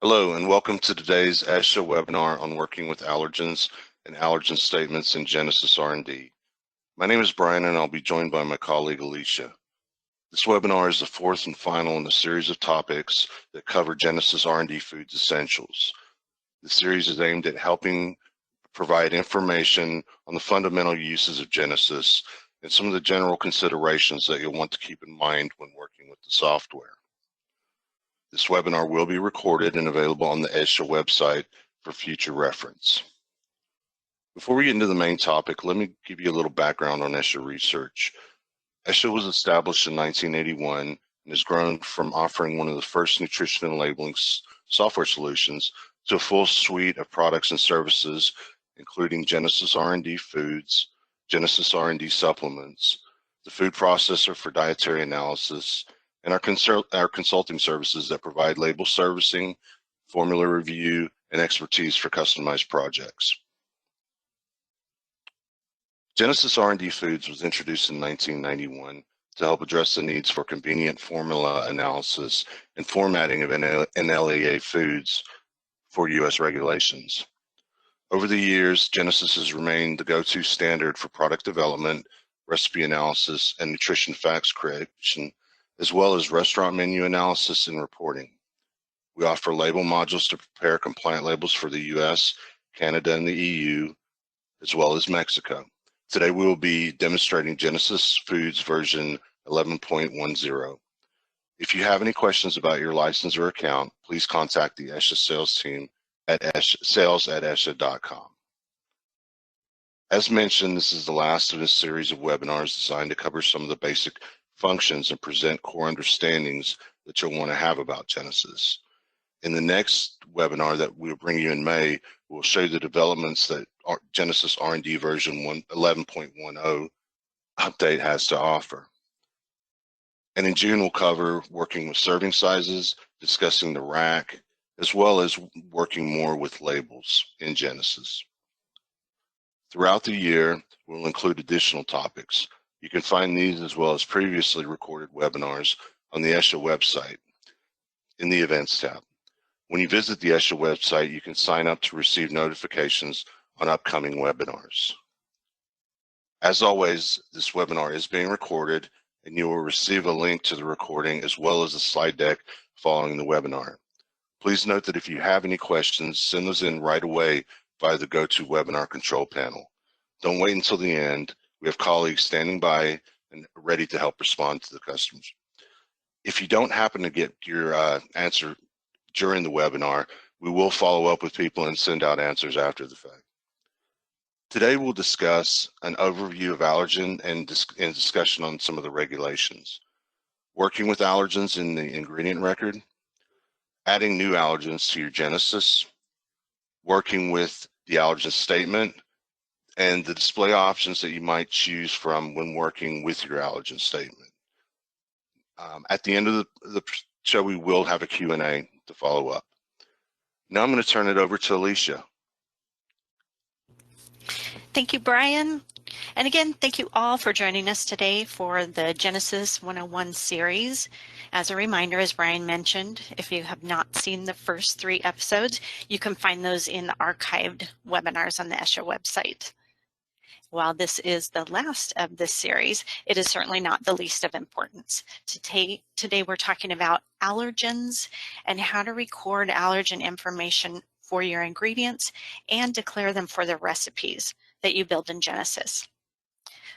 Hello and welcome to today's ESHA webinar on working with allergens and allergen statements in Genesis R&D. My name is Brian and I'll be joined by my colleague Alicia. This webinar is the fourth and final in a series of topics that cover Genesis R&D Foods Essentials. The series is aimed at helping provide information on the fundamental uses of Genesis and some of the general considerations that you'll want to keep in mind when working with the software. This webinar will be recorded and available on the ESHA website for future reference. Before we get into the main topic, let me give you a little background on ESHA research. ESHA was established in 1981 and has grown from offering one of the first nutrition and labeling software solutions to a full suite of products and services, including Genesis R&D Foods, Genesis R&D Supplements, the food processor for dietary analysis, and our consulting services that provide label servicing, formula review, and expertise for customized projects. Genesis R&D Foods was introduced in 1991 to help address the needs for convenient formula analysis and formatting of NLEA foods for U.S. regulations. Over the years, Genesis has remained the go-to standard for product development, recipe analysis, and nutrition facts creation, as well as restaurant menu analysis and reporting. We offer label modules to prepare compliant labels for the US, Canada, and the EU, as well as Mexico. Today we will be demonstrating Genesis Foods version 11.10. If you have any questions about your license or account, please contact the ESHA sales team at sales@esha.com. As mentioned, this is the last in a series of webinars designed to cover some of the basic functions and present core understandings that you'll want to have about Genesis. In the next webinar that we'll bring you in May, we'll show you the developments that Genesis R&D version 11.10 update has to offer. And in June, we'll cover working with serving sizes, discussing the rack, as well as working more with labels in Genesis. Throughout the year, we'll include additional topics. You can find these as well as previously recorded webinars on the ESHA website in the Events tab. When you visit the ESHA website, you can sign up to receive notifications on upcoming webinars. As always, this webinar is being recorded and you will receive a link to the recording as well as a slide deck following the webinar. Please note that if you have any questions, send those in right away via the GoToWebinar control panel. Don't wait until the end. We have colleagues standing by and ready to help respond to the customers. If you don't happen to get your answer during the webinar, we will follow up with people and send out answers after the fact. Today we'll discuss an overview of allergen and discussion on some of the regulations, working with allergens in the ingredient record, adding new allergens to your Genesis, working with the allergen statement, and the display options that you might choose from when working with your allergen statement. At the end of the show, we will have a Q&A to follow up. Now I'm going to turn it over to Alicia. Thank you, Brian. And again, thank you all for joining us today for the Genesis 101 series. As a reminder, as Brian mentioned, if you have not seen the first 3 episodes, you can find those in the archived webinars on the ESHA website. While this is the last of this series, it is certainly not the least of importance. Today we're talking about allergens and how to record allergen information for your ingredients and declare them for the recipes that you build in Genesis.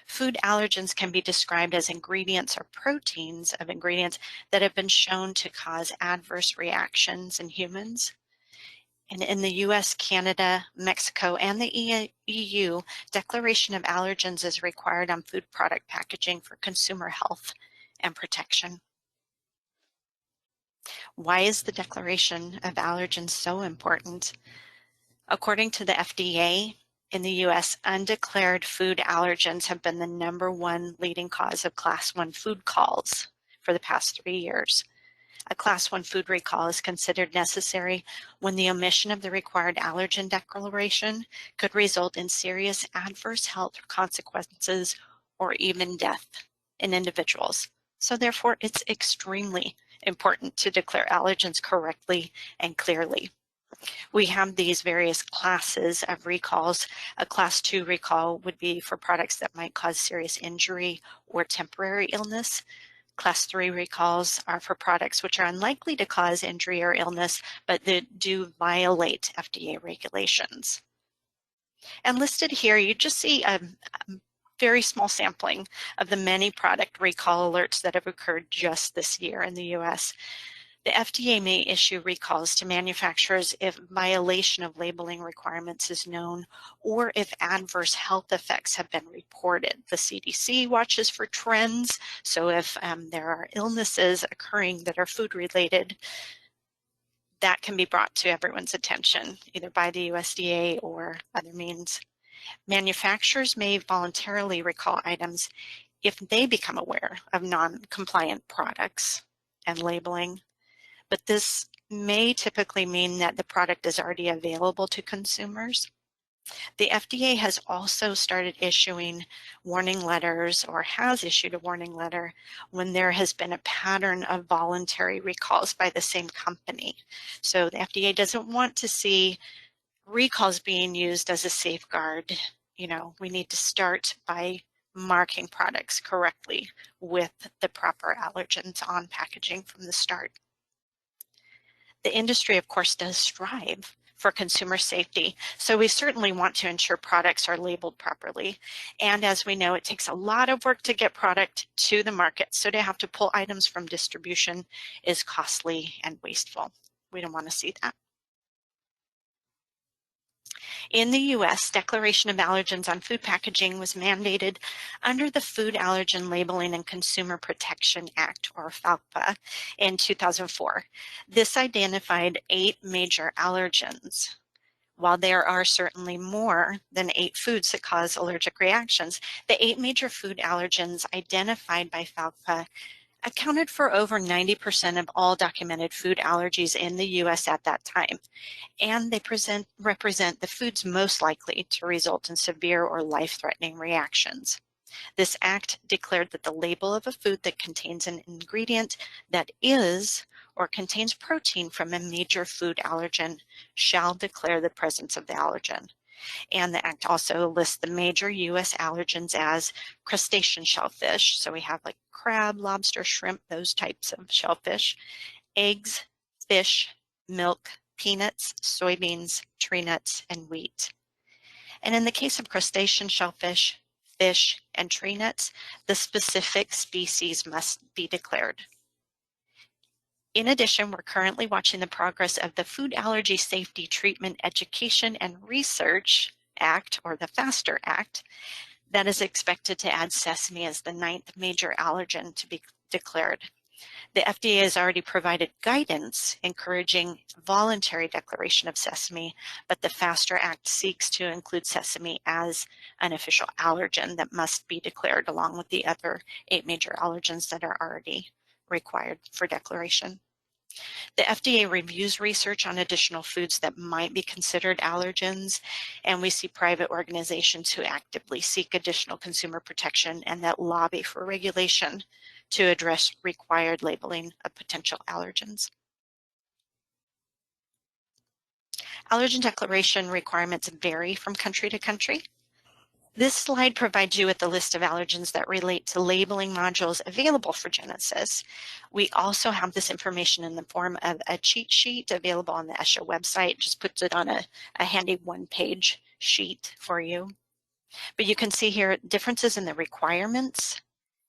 Food allergens can be described as ingredients or proteins of ingredients that have been shown to cause adverse reactions in humans. And in the US, Canada, Mexico, and the EU, declaration of allergens is required on food product packaging for consumer health and protection. Why is the declaration of allergens so important? According to the FDA, in the US, undeclared food allergens have been the #1 leading cause of Class 1 food calls for the past 3 years. A Class 1 food recall is considered necessary when the omission of the required allergen declaration could result in serious adverse health consequences or even death in individuals. So therefore, it's extremely important to declare allergens correctly and clearly. We have these various classes of recalls. A class 2 recall would be for products that might cause serious injury or temporary illness. Class 3 recalls are for products which are unlikely to cause injury or illness, but that do violate FDA regulations. And listed here, you just see a very small sampling of the many product recall alerts that have occurred just this year in the US. The FDA may issue recalls to manufacturers if violation of labeling requirements is known or if adverse health effects have been reported. The CDC watches for trends, so if there are illnesses occurring that are food-related, that can be brought to everyone's attention, either by the USDA or other means. Manufacturers may voluntarily recall items if they become aware of non-compliant products and labeling, but this may typically mean that the product is already available to consumers. The FDA has also started issuing warning letters, or has issued a warning letter, when there has been a pattern of voluntary recalls by the same company. So the FDA doesn't want to see recalls being used as a safeguard. You know, we need to start by marking products correctly with the proper allergens on packaging from the start. The industry, of course, does strive for consumer safety, so we certainly want to ensure products are labeled properly. And as we know, it takes a lot of work to get product to the market, so to have to pull items from distribution is costly and wasteful. We don't want to see that. In the US, declaration of allergens on food packaging was mandated under the Food Allergen Labeling and Consumer Protection Act, or FAQs, in 2004. This identified 8 major allergens. While there are certainly more than 8 foods that cause allergic reactions, the 8 major food allergens identified by FAQs accounted for over 90% of all documented food allergies in the US at that time, and they represent the foods most likely to result in severe or life-threatening reactions. This act declared that the label of a food that contains an ingredient that is or contains protein from a major food allergen shall declare the presence of the allergen. And the act also lists the major US allergens as crustacean shellfish. So we have like crab, lobster, shrimp, those types of shellfish, eggs, fish, milk, peanuts, soybeans, tree nuts, and wheat. And in the case of crustacean shellfish, fish, and tree nuts, the specific species must be declared. In addition, we're currently watching the progress of the Food Allergy Safety Treatment Education and Research Act, or the FASTER Act, that is expected to add sesame as the 9th major allergen to be declared. The FDA has already provided guidance encouraging voluntary declaration of sesame, but the FASTER Act seeks to include sesame as an official allergen that must be declared along with the other 8 major allergens that are already required for declaration. The FDA reviews research on additional foods that might be considered allergens, and we see private organizations who actively seek additional consumer protection and that lobby for regulation to address required labeling of potential allergens. Allergen declaration requirements vary from country to country. This slide provides you with a list of allergens that relate to labeling modules available for Genesis. We also have this information in the form of a cheat sheet available on the ESHA website. It just puts it on a handy one-page sheet for you. But you can see here differences in the requirements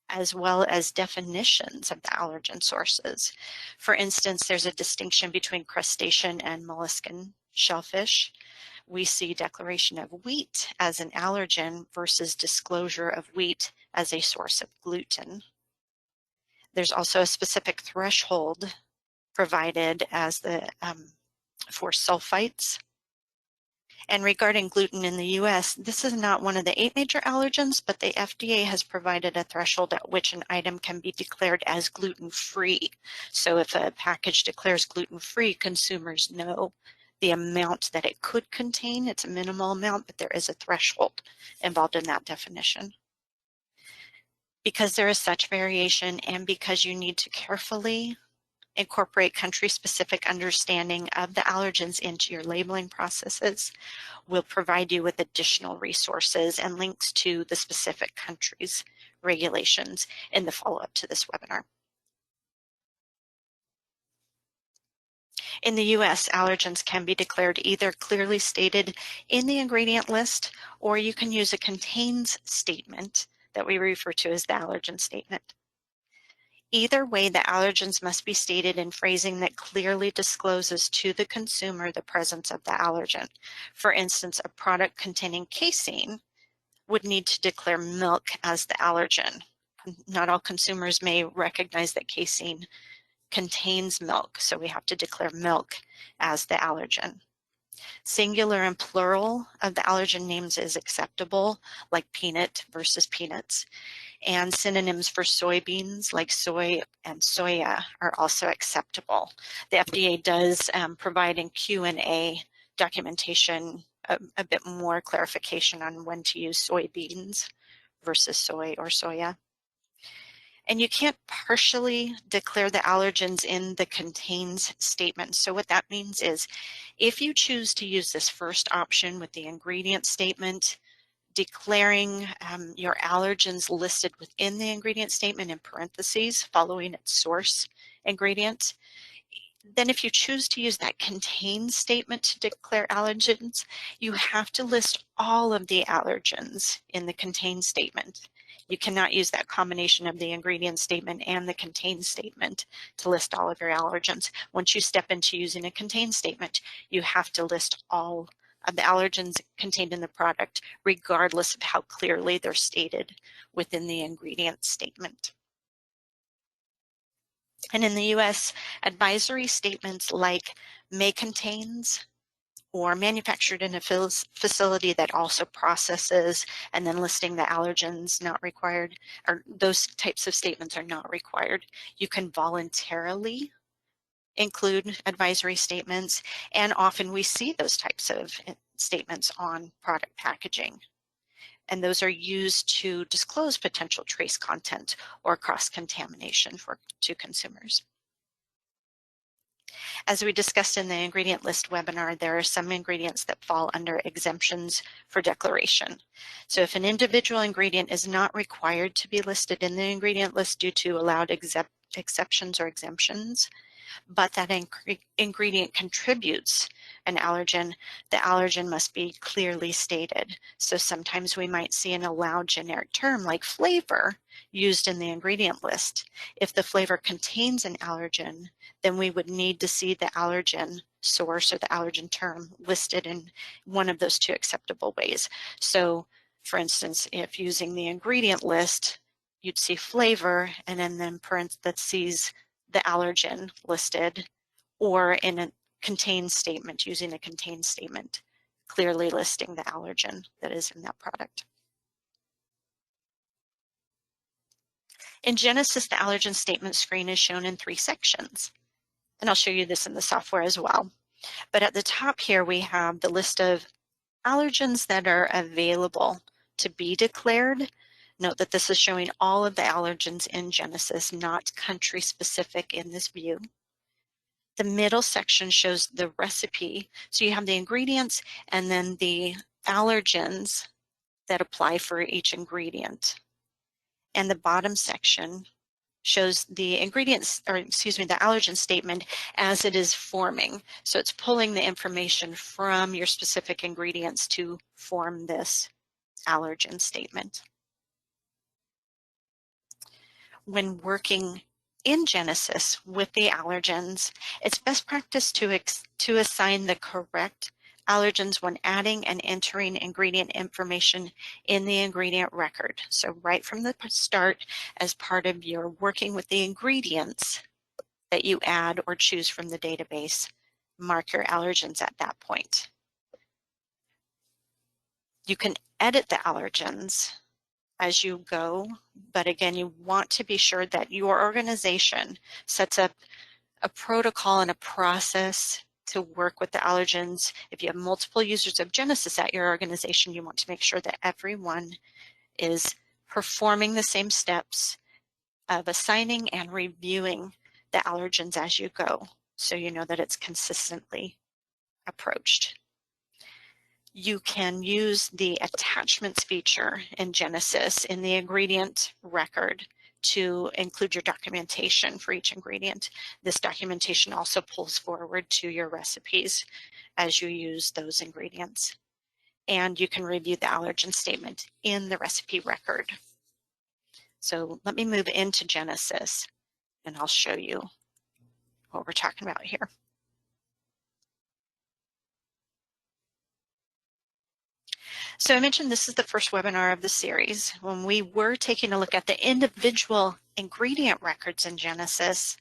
as well as definitions of the allergen sources. For instance, there's a distinction between crustacean and molluscan shellfish. We see declaration of wheat as an allergen versus disclosure of wheat as a source of gluten. There's also a specific threshold provided as for sulfites. And regarding gluten in the US, this is not one of the 8 major allergens, but the FDA has provided a threshold at which an item can be declared as gluten-free. So if a package declares gluten-free, consumers know the amount that it could contain. It's a minimal amount, but there is a threshold involved in that definition. Because there is such variation and because you need to carefully Incorporate country-specific understanding of the allergens into your labeling processes. We'll provide you with additional resources and links to the specific countries' regulations in the follow-up to this webinar. In the U.S., allergens can be declared either clearly stated in the ingredient list, or you can use a contains statement that we refer to as the allergen statement. Either way, the allergens must be stated in phrasing that clearly discloses to the consumer the presence of the allergen. For instance, a product containing casein would need to declare milk as the allergen. Not all consumers may recognize that casein contains milk, so we have to declare milk as the allergen. Singular and plural of the allergen names is acceptable, like peanut versus peanuts. And synonyms for soybeans like soy and soya are also acceptable. The FDA does provide in Q&A documentation a bit more clarification on when to use soybeans versus soy or soya. And you can't partially declare the allergens in the contains statement. So what that means is if you choose to use this first option with the ingredient statement, declaring your allergens listed within the ingredient statement in parentheses following its source ingredient. Then if you choose to use that contains statement to declare allergens, you have to list all of the allergens in the contains statement. You cannot use that combination of the ingredient statement and the contains statement to list all of your allergens. Once you step into using a contains statement, you have to list all of the allergens contained in the product, regardless of how clearly they're stated within the ingredient statement. And in the US, advisory statements like may contains or manufactured in a facility that also processes and then listing the allergens not required, or those types of statements are not required. You can voluntarily include advisory statements, and often we see those types of statements on product packaging. And those are used to disclose potential trace content or cross-contamination to consumers. As we discussed in the ingredient list webinar, there are some ingredients that fall under exemptions for declaration. So if an individual ingredient is not required to be listed in the ingredient list due to allowed exceptions or exemptions, but that ingredient contributes an allergen, the allergen must be clearly stated. So sometimes we might see an allowed generic term like flavor used in the ingredient list. If the flavor contains an allergen, then we would need to see the allergen source or the allergen term listed in one of those two acceptable ways. So for instance, if using the ingredient list, you'd see flavor and then parentheses the allergen listed, or in a contains statement, using a contains statement, clearly listing the allergen that is in that product. In Genesis, the allergen statement screen is shown in 3 sections. And I'll show you this in the software as well. But at the top here, we have the list of allergens that are available to be declared. Note that this is showing all of the allergens in Genesis, not country specific in this view. The middle section shows the recipe. So you have the ingredients and then the allergens that apply for each ingredient. And the bottom section shows the ingredients, or excuse me, the allergen statement as it is forming. So it's pulling the information from your specific ingredients to form this allergen statement. When working in Genesis with the allergens, it's best practice to assign the correct allergens when adding and entering ingredient information in the ingredient record. So right from the start, as part of your working with the ingredients that you add or choose from the database, mark your allergens at that point. You can edit the allergens as you go, but again, you want to be sure that your organization sets up a protocol and a process to work with the allergens. If you have multiple users of Genesis at your organization, you want to make sure that everyone is performing the same steps of assigning and reviewing the allergens as you go, so you know that it's consistently approached. You can use the attachments feature in Genesis in the ingredient record to include your documentation for each ingredient. This documentation also pulls forward to your recipes as you use those ingredients. And you can review the allergen statement in the recipe record. So let me move into Genesis and I'll show you what we're talking about here. So I mentioned this is the first webinar of the series. When we were taking a look at the individual ingredient records in Genesis,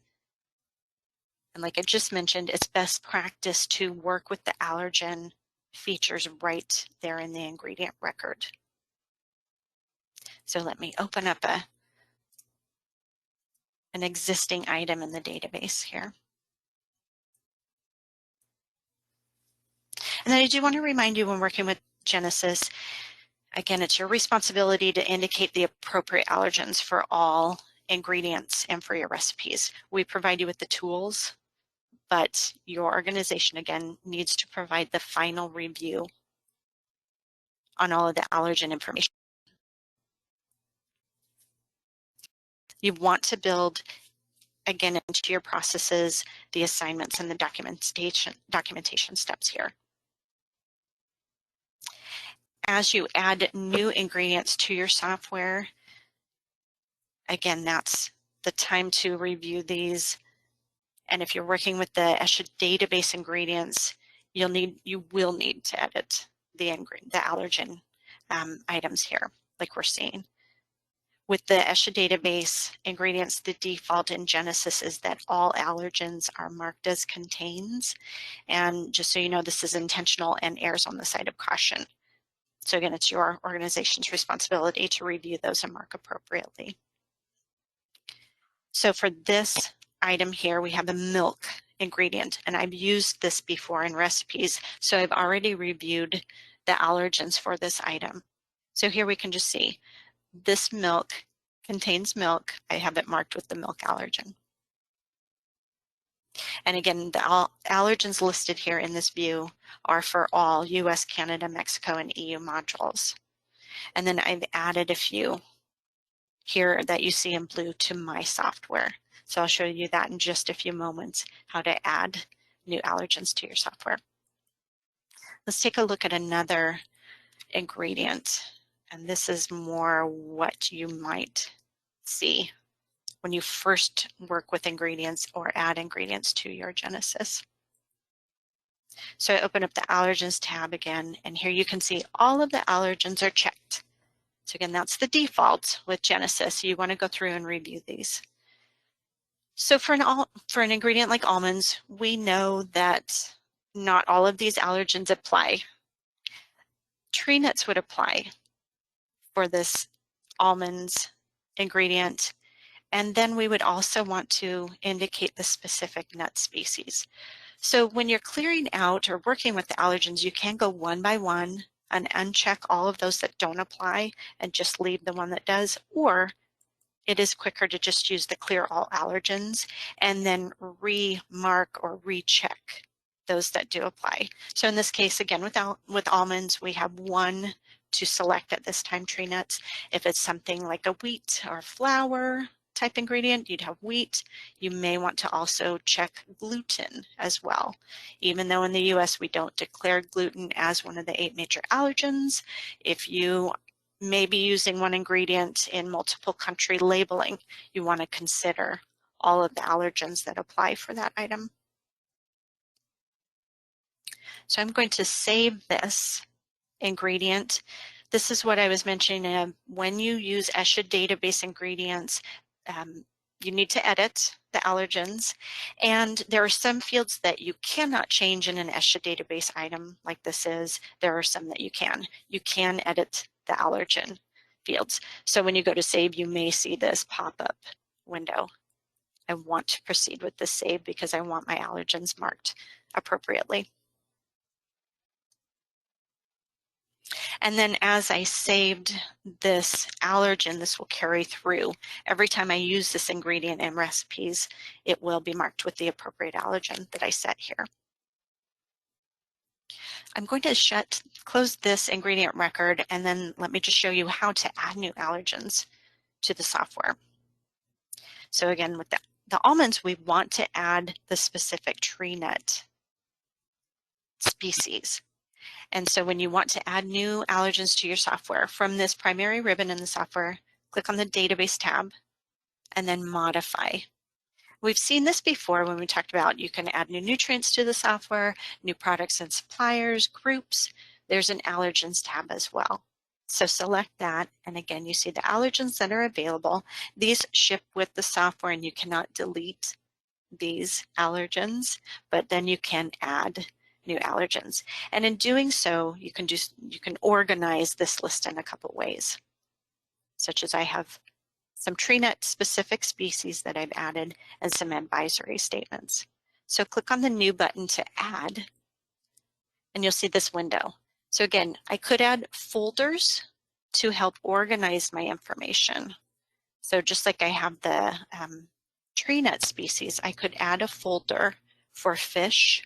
and like I just mentioned, it's best practice to work with the allergen features right there in the ingredient record. So let me open up an existing item in the database here. And then I do want to remind you when working with Genesis, again, it's your responsibility to indicate the appropriate allergens for all ingredients and for your recipes. We provide you with the tools, but your organization, again, needs to provide the final review on all of the allergen information. You want to build, again, into your processes, the assignments and the documentation steps here. As you add new ingredients to your software, again, that's the time to review these. And if you're working with the ESHA database ingredients, you will need to edit the allergen items here, like we're seeing. With the ESHA database ingredients, the default in Genesis is that all allergens are marked as contains. And just so you know, this is intentional and errs on the side of caution. So again, it's your organization's responsibility to review those and mark appropriately. So for this item here, we have a milk ingredient, and I've used this before in recipes, so I've already reviewed the allergens for this item. So here we can just see this milk contains milk. I have it marked with the milk allergen. And again, the allergens listed here in this view are for all US, Canada, Mexico, and EU modules. And then I've added a few here that you see in blue to my software. So I'll show you that in just a few moments, how to add new allergens to your software. Let's take a look at another ingredient. And this is more what you might see when you first work with ingredients or add ingredients to your Genesis. So I open up the allergens tab again, and here you can see all of the allergens are checked. So again, that's the default with Genesis. You want to go through and review these. So for an ingredient like almonds, we know that not all of these allergens apply. Tree nuts would apply for this almonds ingredient. And then we would also want to indicate the specific nut species. So when you're clearing out or working with the allergens, you can go one by one and uncheck all of those that don't apply and just leave the one that does, or it is quicker to just use the clear all allergens and then remark or recheck those that do apply. So in this case, again, with almonds, we have one to select at this time, tree nuts. If it's something like a wheat or flour type ingredient, you'd have wheat. You may want to also check gluten as well. Even though in the US we don't declare gluten as one of the 8 major allergens, if you may be using one ingredient in multiple country labeling, you want to consider all of the allergens that apply for that item. So I'm going to save this ingredient. This is what I was mentioning. When you use ESHA database ingredients, you need to edit the allergens, and there are some fields that you cannot change in an ESHA database item like this is. There are some that you can. You can edit the allergen fields. So when you go to save, you may see this pop-up window. I want to proceed with this save because I want my allergens marked appropriately. And then as I saved this allergen, this will carry through. Every time I use this ingredient in recipes, it will be marked with the appropriate allergen that I set here. I'm going to close this ingredient record, and then let me just show you how to add new allergens to the software. So again, with the almonds, we want to add the specific tree nut species. And so when you want to add new allergens to your software, from this primary ribbon in the software, click on the database tab and then modify. We've seen this before when we talked about you can add new nutrients to the software, new products and suppliers, groups. There's an allergens tab as well. So select that, and again, you see the allergens that are available. These ship with the software and you cannot delete these allergens, but then you can add new allergens. And in doing so, you can organize this list in a couple ways, such as I have some tree nut specific species that I've added and some advisory statements. So click on the new button to add, and you'll see this window. So again, I could add folders to help organize my information. So just like I have the tree nut species, I could add a folder for fish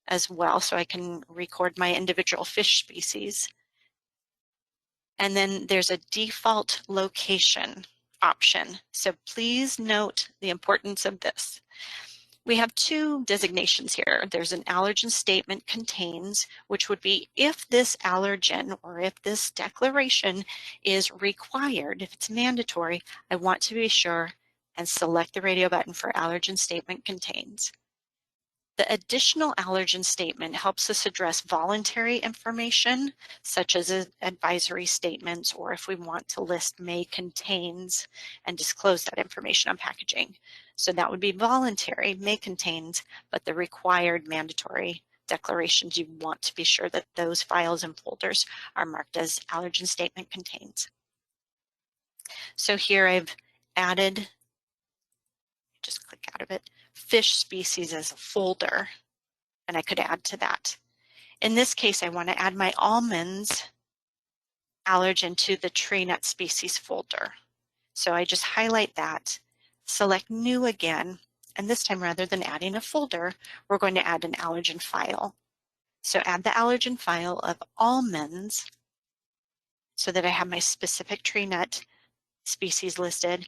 as well, so I can record my individual fish species. And then there's a default location option. So please note the importance of this. We have two designations here. There's an allergen statement contains, which would be if this allergen or if this declaration is required, if it's mandatory, I want to be sure and select the radio button for allergen statement contains. The additional allergen statement helps us address voluntary information, such as advisory statements, or if we want to list may contains and disclose that information on packaging. So that would be voluntary, may contains, but the required mandatory declarations, you want to be sure that those files and folders are marked as allergen statement contains. So here I've added, just click out of it, fish species as a folder, and I could add to that. In this case, I want to add my almonds allergen to the tree nut species folder. So I just highlight that, select new again, and this time rather than adding a folder, we're going to add an allergen file. So add the allergen file of almonds so that I have my specific tree nut species listed.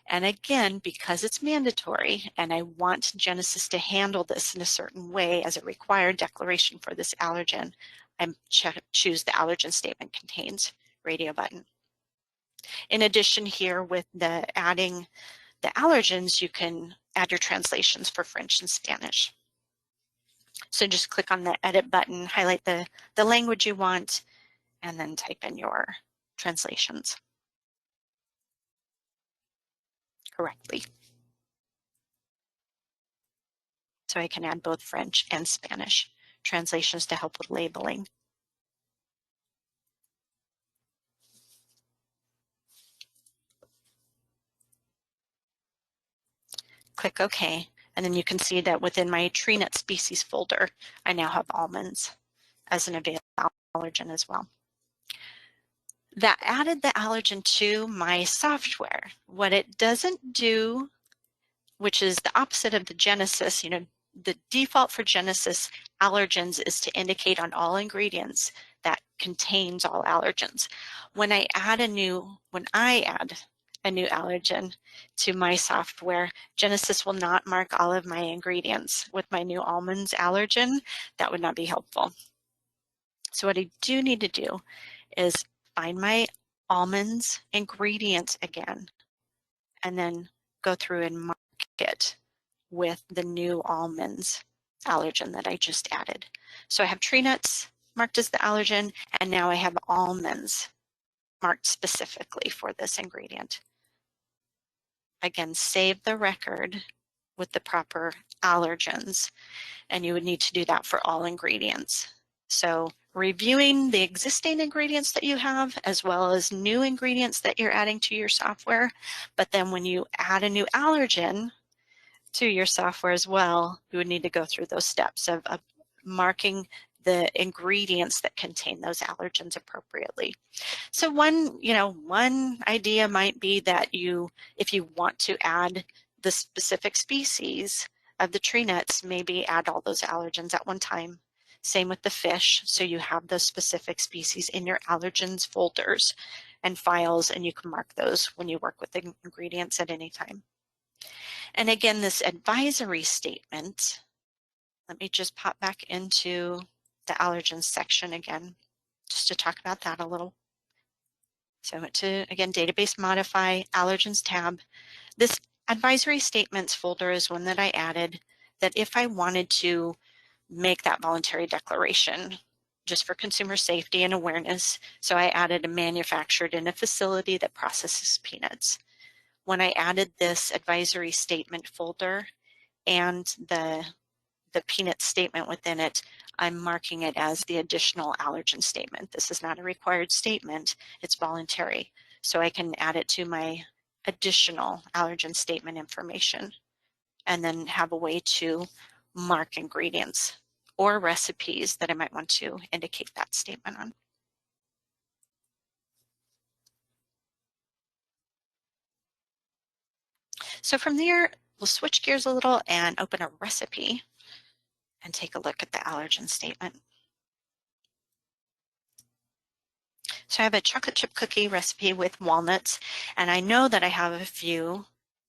And again, because it's mandatory and I want Genesis to handle this in a certain way as a required declaration for this allergen, I choose the allergen statement contains radio button. In addition, here with the adding the allergens, you can add your translations for French and Spanish. So just click on the edit button, highlight the language you want, and then type in your translations correctly. So I can add both French and Spanish translations to help with labeling. Click OK, and then you can see that within my tree nut species folder, I now have almonds as an available allergen as well. That added the allergen to my software. What it doesn't do, which is the opposite of the Genesis, the default for Genesis allergens is to indicate on all ingredients that contains all allergens. When I add a new allergen to my software, Genesis will not mark all of my ingredients with my new almonds allergen. That would not be helpful. So what I do need to do is find my almonds ingredients again, and then go through and mark it with the new almonds allergen that I just added. So I have tree nuts marked as the allergen, and now I have almonds marked specifically for this ingredient. Again, save the record with the proper allergens, and you would need to do that for all ingredients. So reviewing the existing ingredients that you have, as well as new ingredients that you're adding to your software, but then when you add a new allergen to your software as well, you would need to go through those steps of marking the ingredients that contain those allergens appropriately. So one idea might be that if you want to add the specific species of the tree nuts, maybe add all those allergens at one time. Same with the fish, so you have those specific species in your allergens folders and files, and you can mark those when you work with the ingredients at any time. And again, this advisory statement, let me just pop back into the allergens section again, just to talk about that a little. So I went to, again, database modify, allergens tab. This advisory statements folder is one that I added that if I wanted to make that voluntary declaration just for consumer safety and awareness, so I added a manufactured in a facility that processes peanuts. When I added this advisory statement folder and the peanut statement within it, I'm marking it as the additional allergen statement. This is not a required statement, it's voluntary. So I can add it to my additional allergen statement information and then have a way to mark ingredients or recipes that I might want to indicate that statement on. So from there, we'll switch gears a little and open a recipe and take a look at the allergen statement. So I have a chocolate chip cookie recipe with walnuts, and I know that I have a few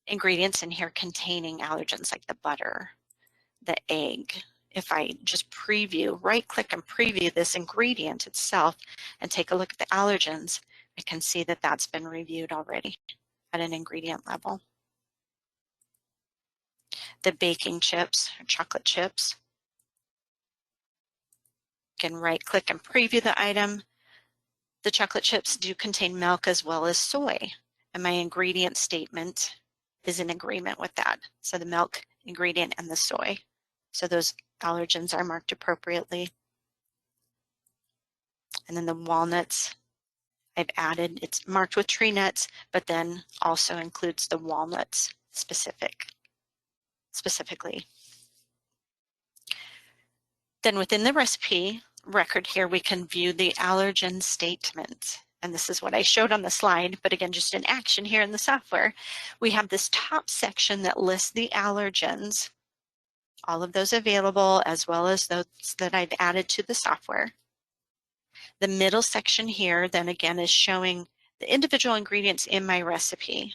ingredients in here containing allergens like the butter, the egg. If I just preview, right click and preview this ingredient itself and take a look at the allergens, I can see that that's been reviewed already at an ingredient level. The baking chips, or chocolate chips, can right click and preview the item. The chocolate chips do contain milk as well as soy, and my ingredient statement is in agreement with that. So the milk ingredient and the soy. So those allergens are marked appropriately. And then the walnuts, I've added, it's marked with tree nuts, but then also includes the walnuts specifically. Then within the recipe record here, we can view the allergen statement. And this is what I showed on the slide, but again, just in action here in the software. We have this top section that lists the allergens, all of those available, as well as those that I've added to the software. The middle section here, then again, is showing the individual ingredients in my recipe.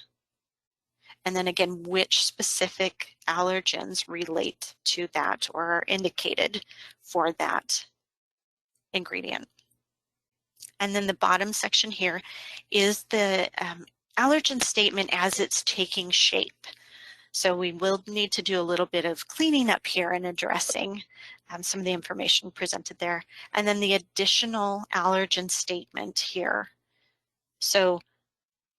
And then again, which specific allergens relate to that or are indicated for that ingredient. And then the bottom section here is the allergen statement as it's taking shape. So we will need to do a little bit of cleaning up here and addressing some of the information presented there. And then the additional allergen statement here. So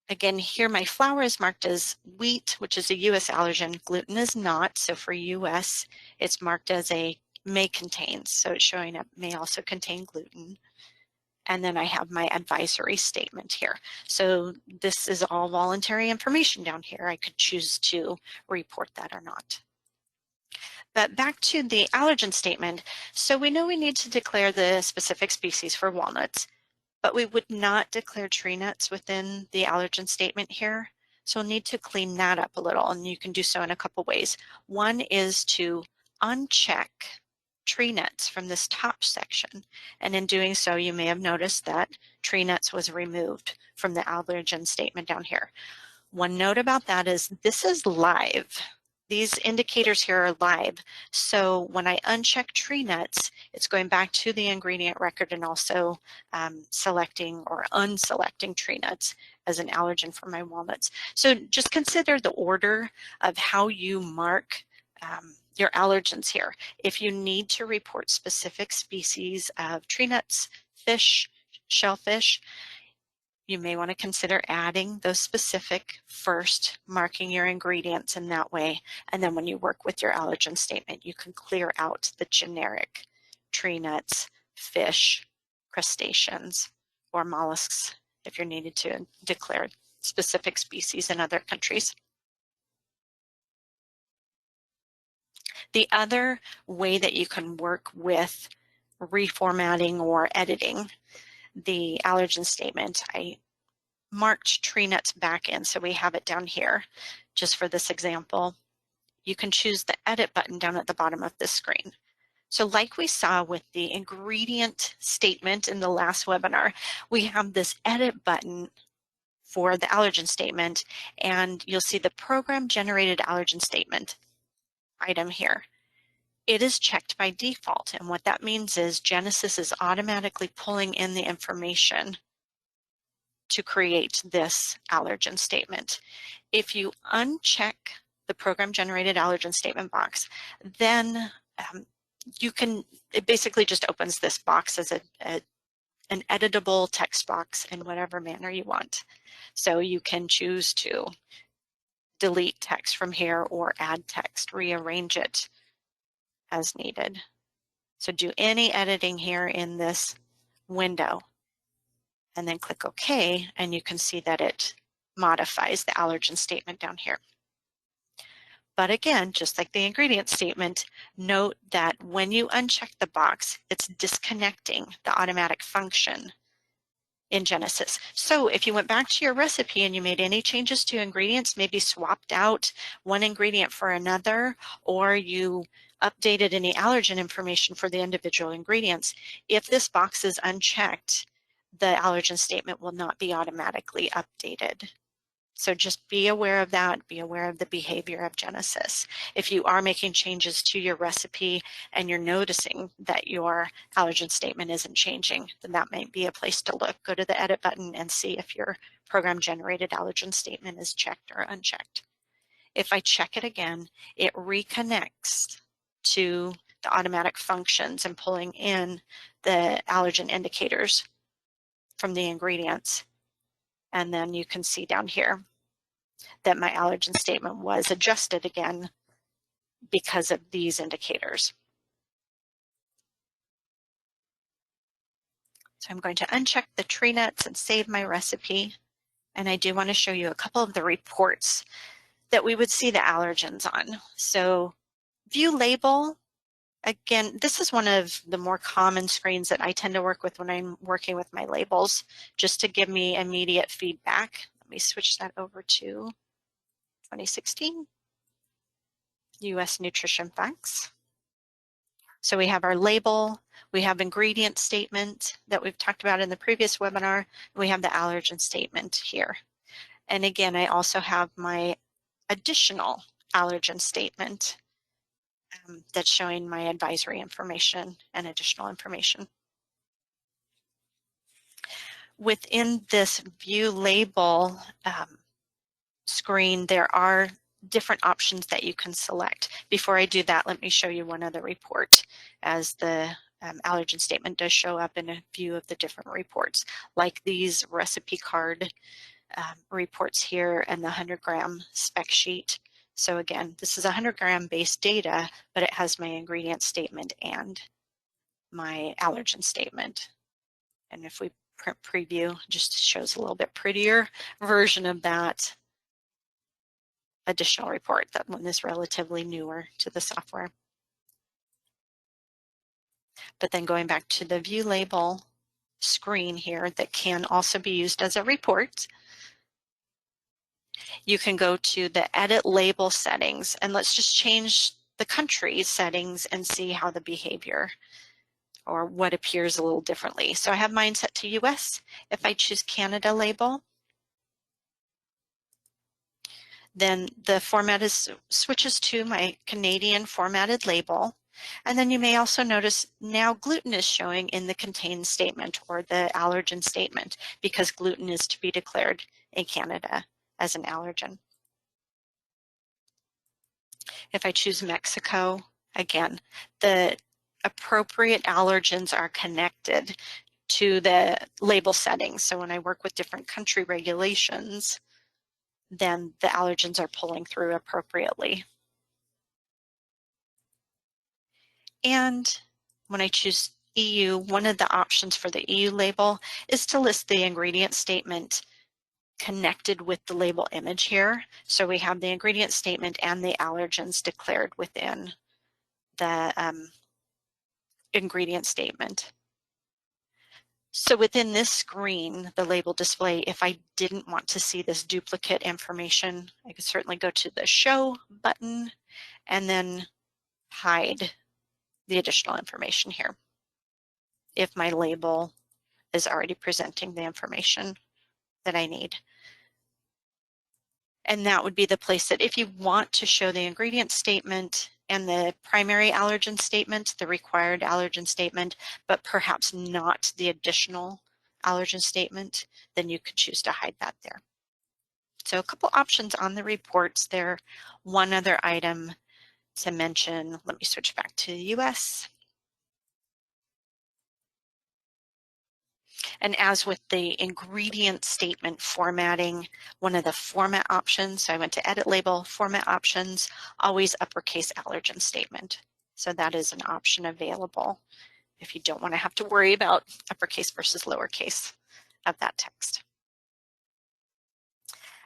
again, here my flour is marked as wheat, which is a US allergen. Gluten is not. So for US, it's marked as a may contain. So it's showing up may also contain gluten. And then I have my advisory statement here. So this is all voluntary information down here. I could choose to report that or not. But back to the allergen statement. So we know we need to declare the specific species for walnuts, but we would not declare tree nuts within the allergen statement here. So we'll need to clean that up a little, and you can do so in a couple ways. One is to uncheck tree nuts from this top section. And in doing so, you may have noticed that tree nuts was removed from the allergen statement down here. One note about that is this is live. These indicators here are live. So when I uncheck tree nuts, it's going back to the ingredient record and also selecting or unselecting tree nuts as an allergen for my walnuts. So just consider the order of how you mark your allergens here. If you need to report specific species of tree nuts, fish, shellfish, you may want to consider adding those specific first, marking your ingredients in that way. And then when you work with your allergen statement, you can clear out the generic tree nuts, fish, crustaceans, or mollusks if you're needed to declare specific species in other countries. The other way that you can work with reformatting or editing the allergen statement, I marked tree nuts back in, so we have it down here just for this example. You can choose the edit button down at the bottom of this screen. So like we saw with the ingredient statement in the last webinar, we have this edit button for the allergen statement, and you'll see the program generated allergen statement item here. It is checked by default, and what that means is Genesis is automatically pulling in the information to create this allergen statement. If you uncheck the program generated allergen statement box, then it basically just opens this box as an editable text box in whatever manner you want. So you can choose to delete text from here or add text, rearrange it as needed. So do any editing here in this window and then click OK, and you can see that it modifies the allergen statement down here. But again, just like the ingredient statement, note that when you uncheck the box, it's disconnecting the automatic function in Genesis. So if you went back to your recipe and you made any changes to ingredients, maybe swapped out one ingredient for another, or you updated any allergen information for the individual ingredients, if this box is unchecked, the allergen statement will not be automatically updated. So just be aware of that, be aware of the behavior of Genesis. If you are making changes to your recipe and you're noticing that your allergen statement isn't changing, then that might be a place to look. Go to the edit button and see if your program generated allergen statement is checked or unchecked. If I check it again, it reconnects to the automatic functions and pulling in the allergen indicators from the ingredients. And then you can see down here that my allergen statement was adjusted again because of these indicators. So I'm going to uncheck the tree nuts and save my recipe. And I do want to show you a couple of the reports that we would see the allergens on. So view label. Again, this is one of the more common screens that I tend to work with when I'm working with my labels, just to give me immediate feedback. Let me switch that over to 2016, U.S. Nutrition Facts. So we have our label, we have ingredient statement that we've talked about in the previous webinar, we have the allergen statement here. And again, I also have my additional allergen statement that's showing my advisory information and additional information. Within this view label screen, there are different options that you can select. Before I do that, let me show you one other report, as the allergen statement does show up in a few of the different reports, like these recipe card reports here and the 100-gram spec sheet. So again, this is 100-gram base data, but it has my ingredient statement and my allergen statement. And if we print preview, just shows a little bit prettier version of that additional report. That one is relatively newer to the software. But then going back to the view label screen here that can also be used as a report, you can go to the edit label settings, and let's just change the country settings and see how the behavior or what appears a little differently. So I have mine set to US. If I choose Canada label, then the format switches to my Canadian formatted label. And then you may also notice now gluten is showing in the contain statement or the allergen statement, because gluten is to be declared in Canada as an allergen. If I choose Mexico, again, the appropriate allergens are connected to the label settings. So when I work with different country regulations, then the allergens are pulling through appropriately. And when I choose EU, one of the options for the EU label is to list the ingredient statement connected with the label image here. So we have the ingredient statement and the allergens declared within the ingredient statement. So within this screen, the label display, if I didn't want to see this duplicate information, I could certainly go to the Show button and then hide the additional information here if my label is already presenting the information that I need. And that would be the place that if you want to show the ingredient statement and the primary allergen statement, the required allergen statement, but perhaps not the additional allergen statement, then you could choose to hide that there. So a couple options on the reports there. One other item to mention, let me switch back to the US. And as with the ingredient statement formatting, one of the format options, so I went to edit label, format options, always uppercase allergen statement. So that is an option available if you don't want to have to worry about uppercase versus lowercase of that text.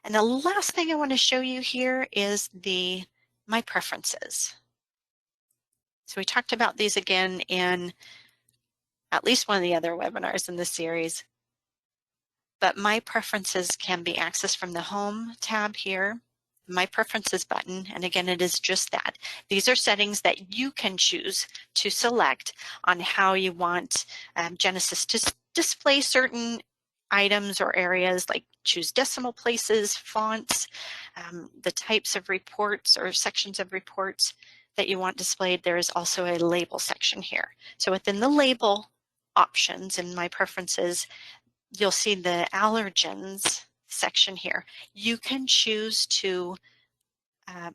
And the last thing I want to show you here is my preferences. So we talked about these again in at least one of the other webinars in this series. But my preferences can be accessed from the Home tab here, My Preferences button, and again, it is just that. These are settings that you can choose to select on how you want Genesis to display certain items or areas, like choose decimal places, fonts, the types of reports or sections of reports that you want displayed. There is also a label section here. So within the label options in My Preferences, you'll see the allergens section here. You can choose to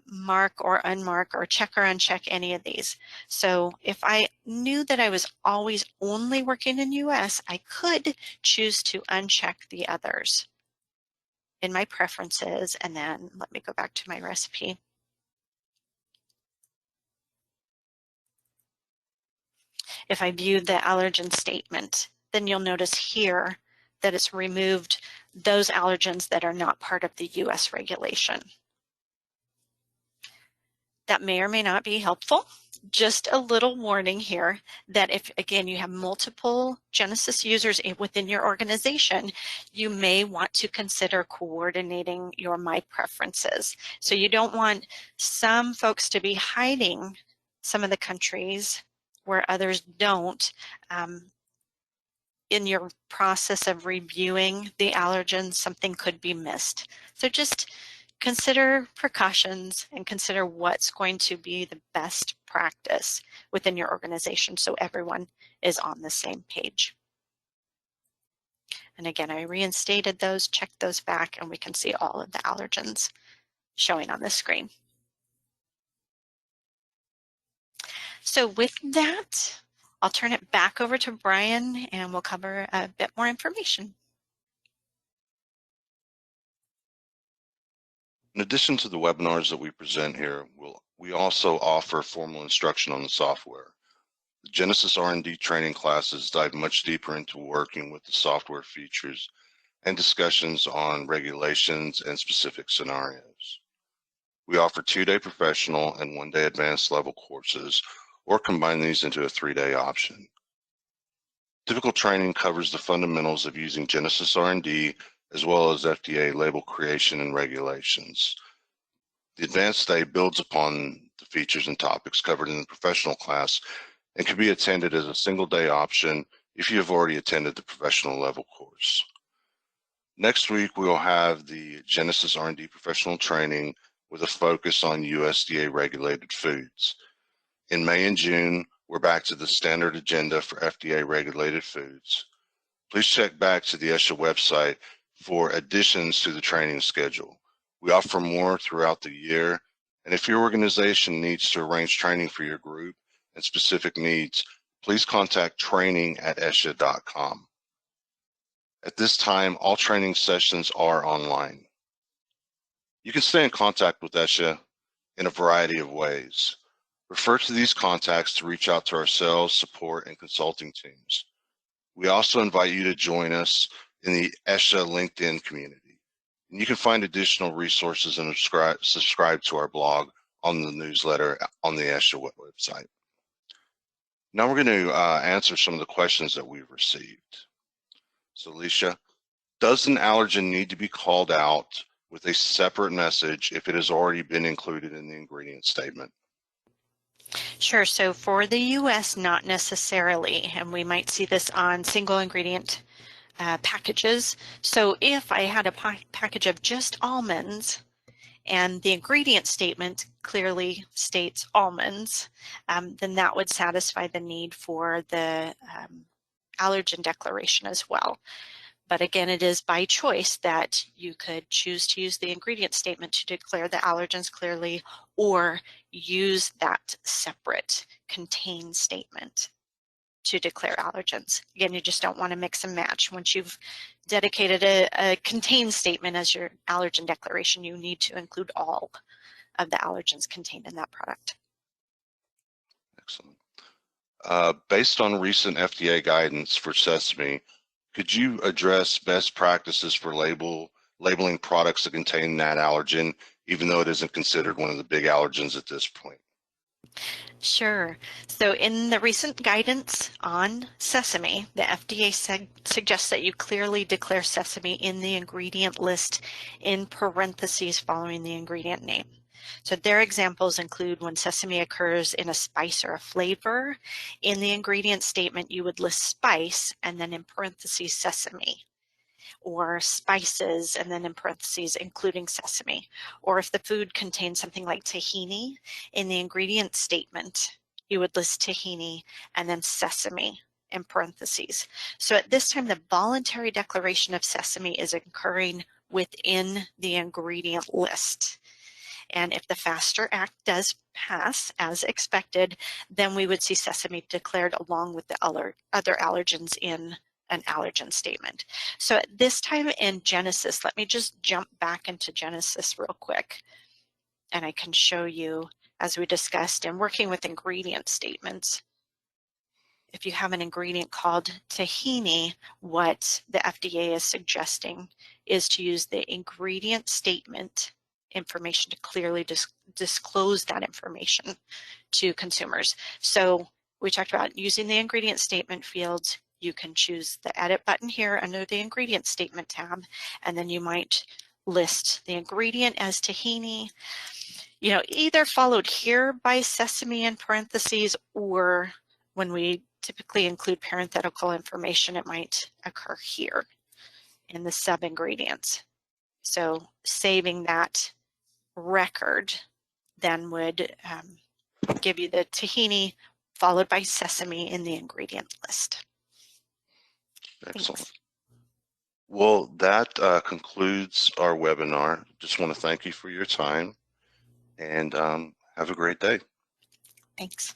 mark or unmark or check or uncheck any of these. So if I knew that I was always only working in US, I could choose to uncheck the others in my preferences, and then let me go back to my recipe. If I view the allergen statement, then you'll notice here that it's removed those allergens that are not part of the US regulation. That may or may not be helpful. Just a little warning here that if, again, you have multiple Genesis users within your organization, you may want to consider coordinating your My Preferences. So you don't want some folks to be hiding some of the countries where others don't. In your process of reviewing the allergens, something could be missed. So just consider precautions and consider what's going to be the best practice within your organization so everyone is on the same page. And again, I reinstated those, checked those back, and we can see all of the allergens showing on the screen. So with that, I'll turn it back over to Brian and we'll cover a bit more information. In addition to the webinars that we present here, we also offer formal instruction on the software. The Genesis R&D training classes dive much deeper into working with the software features and discussions on regulations and specific scenarios. We offer 2-day professional and 1-day advanced level courses, or combine these into a 3-day option. Typical training covers the fundamentals of using Genesis R&D as well as FDA label creation and regulations. The advanced day builds upon the features and topics covered in the professional class and can be attended as a single-day option if you have already attended the professional level course. Next week, we will have the Genesis R&D professional training with a focus on USDA regulated foods. In May and June, we're back to the standard agenda for FDA regulated foods. Please check back to the ESHA website for additions to the training schedule. We offer more throughout the year, and if your organization needs to arrange training for your group and specific needs, please contact training@esha.com. At this time, all training sessions are online. You can stay in contact with ESHA in a variety of ways. Refer to these contacts to reach out to our sales, support, and consulting teams. We also invite you to join us in the ESHA LinkedIn community. And you can find additional resources and subscribe to our blog on the newsletter on the ESHA website. Now we're going to answer some of the questions that we've received. So Alicia, does an allergen need to be called out with a separate message if it has already been included in the ingredient statement? Sure. So for the US, not necessarily, and we might see this on single ingredient packages. So if I had a package of just almonds and the ingredient statement clearly states almonds, then that would satisfy the need for the allergen declaration as well. But again, it is by choice that you could choose to use the ingredient statement to declare the allergens clearly, or use that separate contain statement to declare allergens. Again, you just don't want to mix and match. Once you've dedicated a contain statement as your allergen declaration, you need to include all of the allergens contained in that product. Excellent. Based on recent FDA guidance for sesame, could you address best practices for labeling products that contain that allergen, even though it isn't considered one of the big allergens at this point? Sure. So in the recent guidance on sesame, the FDA suggests that you clearly declare sesame in the ingredient list in parentheses following the ingredient name. So their examples include when sesame occurs in a spice or a flavor. In the ingredient statement, you would list spice and then in parentheses sesame, or spices and then in parentheses including sesame. Or if the food contains something like tahini, in the ingredient statement, you would list tahini and then sesame in parentheses. So at this time, the voluntary declaration of sesame is occurring within the ingredient list. And if the FASTER Act does pass as expected, then we would see sesame declared along with the other allergens in an allergen statement. So at this time in Genesis, let me just jump back into Genesis real quick. And I can show you, as we discussed, in working with ingredient statements, if you have an ingredient called tahini, what the FDA is suggesting is to use the ingredient statement information to clearly disclose that information to consumers. So we talked about using the ingredient statement fields. You can choose the edit button here under the ingredient statement tab, and then you might list the ingredient as tahini, either followed here by sesame in parentheses, or when we typically include parenthetical information, it might occur here in the sub-ingredients. So saving that record then would give you the tahini followed by sesame in the ingredient list. Excellent. Thanks. Well, that concludes our webinar. Just want to thank you for your time, and have a great day. Thanks.